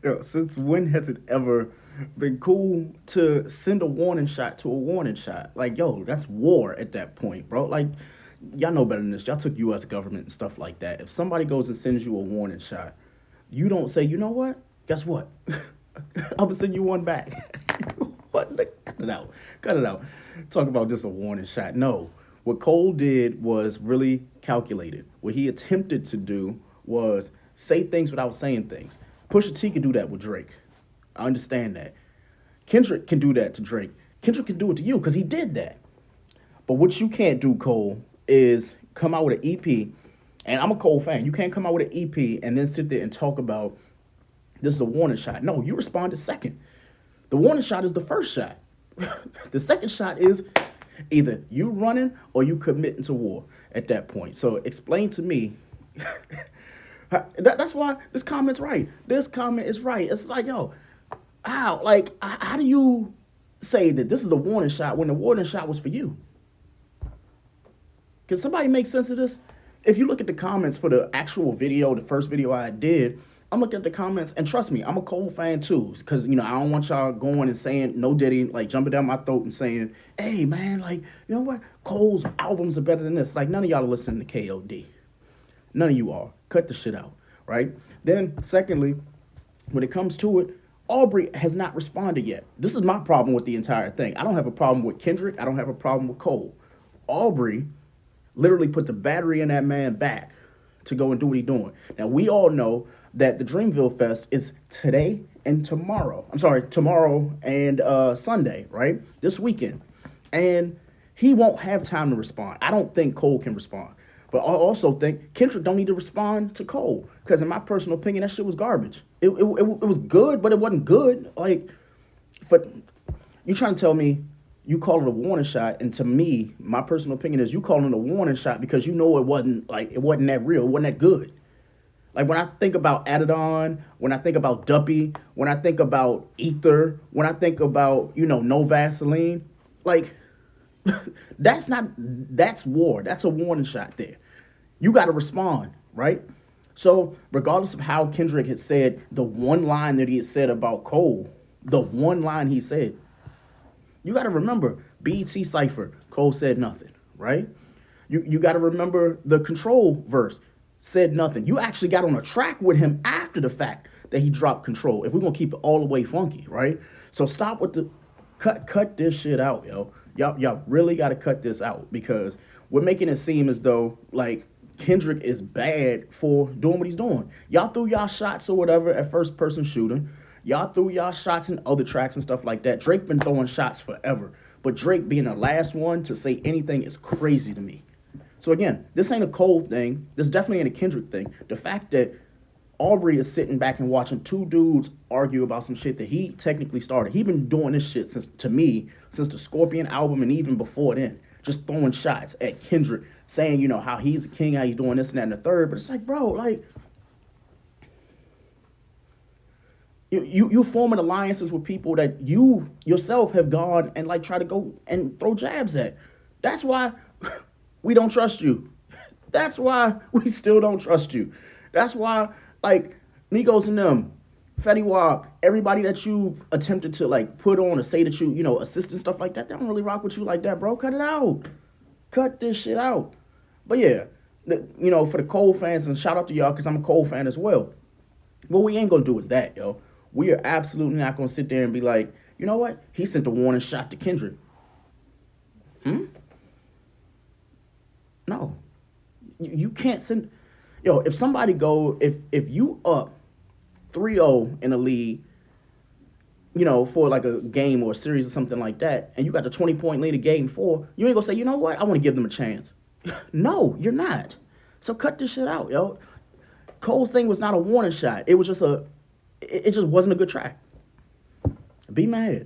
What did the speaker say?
Yo, since when has it ever been cool to send a warning shot to a warning shot? Like, yo, that's war at that point, bro. Like, y'all know better than this. Y'all took U.S. government and stuff like that. If somebody goes and sends you a warning shot, you don't say, you know what? Guess what? I'm gonna send you one back. What? Cut it out. Cut it out. Talk about just a warning shot. No. What Cole did was really calculated. What he attempted to do was say things without saying things. Pusha T can do that with Drake. I understand that. Kendrick can do that to Drake. Kendrick can do it to you because he did that. But what you can't do, Cole, is come out with an EP. And I'm a Cole fan. You can't come out with an EP and then sit there and talk about this is a warning shot. No, you responded second. The warning shot is the first shot. The second shot is either you running or you committing to war at that point. So explain to me. That's why this comment's right. This comment is right. It's like, yo, how do you say that this is the warning shot when the warning shot was for you? Can somebody make sense of this? If you look at the comments for the actual video, the first video I did, I'm looking at the comments, and trust me, I'm a Cole fan too, because, I don't want y'all going and saying, no Diddy, like jumping down my throat and saying, hey, man, like, you know what? Cole's albums are better than this. Like, none of y'all are listening to KOD. None of you are. Cut the shit out, right? Then, secondly, when it comes to it, Aubrey has not responded yet. This is my problem with the entire thing. I don't have a problem with Kendrick. I don't have a problem with Cole. Aubrey literally put the battery in that man back to go and do what he's doing. Now, we all know that the Dreamville Fest is today and tomorrow. I'm sorry, tomorrow and Sunday, right? This weekend. And he won't have time to respond. I don't think Cole can respond. But I also think Kendrick don't need to respond to Cole. Because in my personal opinion, that shit was garbage. It was good, but it wasn't good. Like, you trying to tell me you call it a warning shot, and to me, my personal opinion is you calling it a warning shot because you know it wasn't that real, it wasn't that good. Like, when I think about Adidon, when I think about Duppy, when I think about Ether, when I think about, No Vaseline, like, that's war. That's a warning shot there. You got to respond, right? So, regardless of how Kendrick had said the one line that he had said about Cole, the one line he said, you got to remember, BET Cypher, Cole said nothing, right? You got to remember the Control verse, said nothing. You actually got on a track with him after the fact that he dropped Control, if we're going to keep it all the way funky, right? So stop with the, cut this shit out, yo. Y'all really got to cut this out because we're making it seem as though, like, Kendrick is bad for doing what he's doing. Y'all threw y'all shots or whatever at first person shooting. Y'all threw y'all shots in other tracks and stuff like that. Drake been throwing shots forever. But Drake being the last one to say anything is crazy to me. So again, this ain't a Cole thing. This definitely ain't a Kendrick thing. The fact that Aubrey is sitting back and watching two dudes argue about some shit that he technically started. He been doing this shit since the Scorpion album and even before then. Just throwing shots at Kendrick, saying, how he's the king, how he's doing this and that and the third. But it's like, bro, like, you forming alliances with people that you yourself have gone and like try to go and throw jabs at. That's why we don't trust you. That's why we still don't trust you. That's why, like, Migos and them, Fetty Wap, everybody that you've attempted to like put on or say that you assist and stuff like that, they don't really rock with you like that, bro. Cut it out. Cut this shit out. But yeah, for the Cole fans, and shout out to y'all because I'm a Cole fan as well. What we ain't gonna do is that, yo. We are absolutely not gonna sit there and be like, you know what? He sent a warning shot to Kendrick. No. You can't send. Yo, if somebody if you up 3-0 in a lead, for like a game or a series or something like that, and you got the 20-point lead in game 4, you ain't gonna say, you know what? I want to give them a chance. No, you're not. So cut this shit out, yo. Cole's thing was not a warning shot. It was just it just wasn't a good track. Be mad.